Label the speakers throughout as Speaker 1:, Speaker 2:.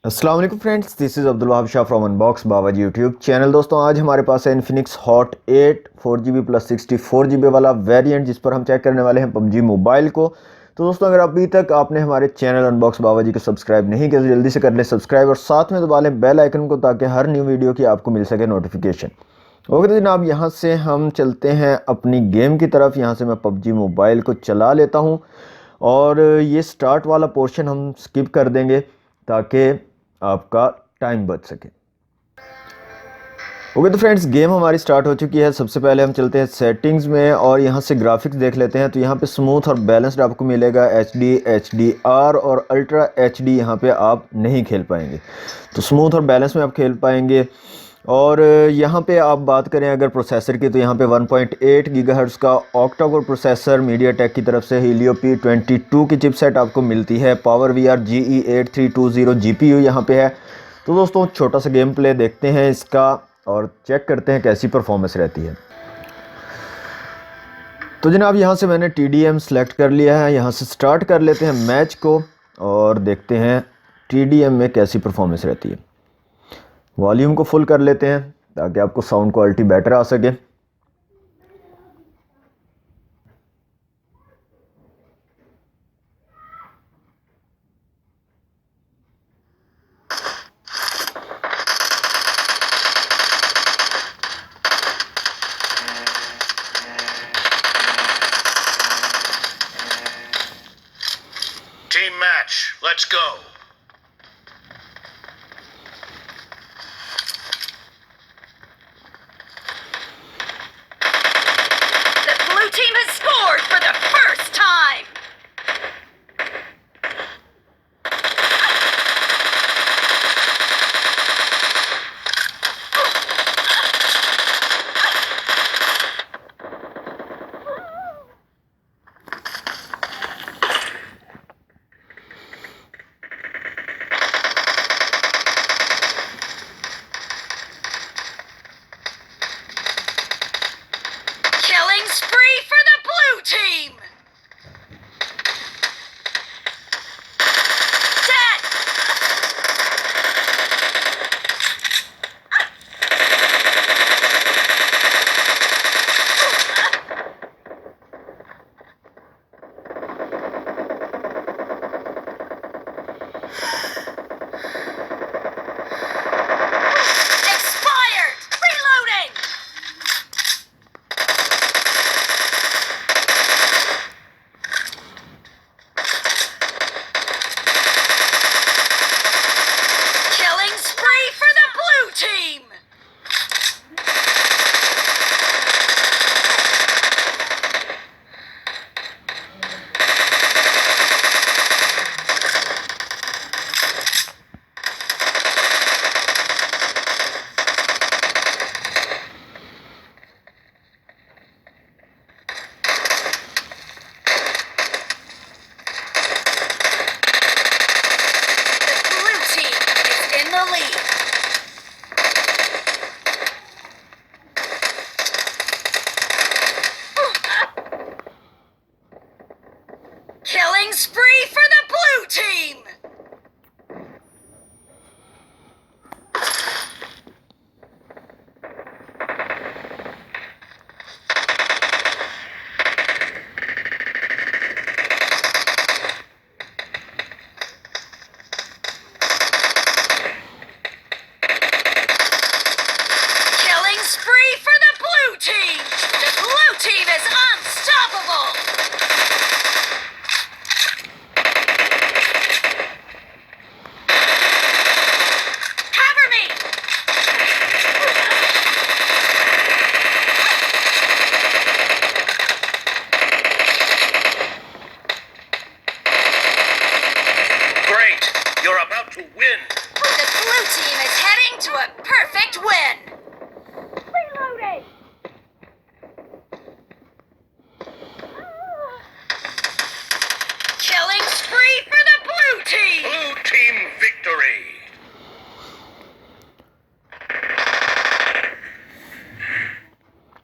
Speaker 1: अस्सलाम वालेकुम friends, this is Abdul Wahab Shah from unbox Babaji YouTube channel. दोस्तों आज हमारे पास है Infinix hot 8 4GB plus 64GB वाला वेरिएंट, जिस पर हम चेक करने वाले हैं पबजी मोबाइल को। तो दोस्तों अगर अभी तक आपने हमारे चैनल अनबॉक्स बाबाजी को सब्सक्राइब नहीं किया तो जल्दी से कर लें सब्सक्राइब और साथ में दबा लें बेल आइकन को, ताकि हर न्यू वीडियो की आपको मिल सके नोटिफिकेशन। ओके तो जनाब, यहाँ से हम चलते हैं अपनी गेम की तरफ। यहाँ से मैं पबजी मोबाइल को चला लेता हूँ और ये स्टार्ट वाला पोर्शन हम स्किप कर देंगे ताकि आपका टाइम बच सके। ओके तो फ्रेंड्स, गेम हमारी स्टार्ट हो चुकी है। सबसे पहले हम चलते हैं सेटिंग्स में और यहाँ से ग्राफिक्स देख लेते हैं। तो यहाँ पे स्मूथ और बैलेंस्ड आपको मिलेगा। HD HDR और अल्ट्रा HD यहाँ पे आप नहीं खेल पाएंगे, तो स्मूथ और बैलेंस में आप खेल पाएंगे। और यहाँ पे आप बात करें अगर प्रोसेसर की, तो यहाँ पे 1.8 गीगाहर्ट्ज़ का ऑक्टा कोर प्रोसेसर मीडियाटेक की तरफ से हीलियो P22 की चिपसेट आपको मिलती है। पावर VR GE8320 GPU यहाँ पे है। तो दोस्तों छोटा सा गेम प्ले देखते हैं इसका और चेक करते हैं कैसी परफॉर्मेंस रहती है। तो जनाब यहाँ से मैंने TDM सेलेक्ट कर लिया है। यहाँ से स्टार्ट कर लेते हैं मैच को और देखते हैं TDM में कैसी परफॉर्मेंस रहती है। वॉल्यूम को फुल कर लेते हैं ताकि आपको साउंड क्वालिटी बेटर आ सके।
Speaker 2: Team match, let's go.
Speaker 3: The blue team has scored for the first time. Killing spree for the blue team. Dead. Expired. Reloading. Killing spree for the blue team. The blue team is in the lead. Killing spree for the blue team. Killing spree for the blue team. The blue team is unstoppable. Cover me.
Speaker 2: Great, you're about to win.
Speaker 3: The blue team is heading to a perfect win. Reloading. Killing spree for the blue team.
Speaker 2: Blue team victory.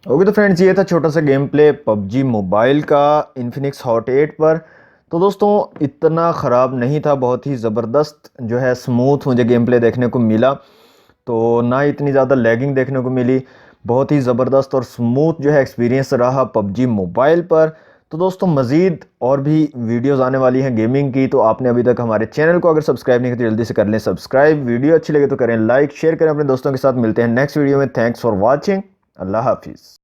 Speaker 1: Okay तो friends, ये था छोटा सा game play PUBG mobile का Infinix hot 8 पर। तो दोस्तों इतना ख़राब नहीं था, बहुत ही ज़बरदस्त जो है स्मूथ मुझे गेम प्ले देखने को मिला। तो ना इतनी ज़्यादा लैगिंग देखने को मिली, बहुत ही ज़बरदस्त और स्मूथ जो है एक्सपीरियंस रहा पबजी मोबाइल पर। तो दोस्तों मज़ीद और भी वीडियोज़ आने वाली हैं गेमिंग की, तो आपने अभी तक हमारे चैनल को अगर सब्सक्राइब नहीं किया तो जल्दी से कर लें सब्सक्राइब। वीडियो अच्छी लगे तो करें लाइक, शेयर करें अपने दोस्तों के साथ। मिलते हैं नेक्स्ट वीडियो में। Thanks for watching. अल्लाह हाफिज़।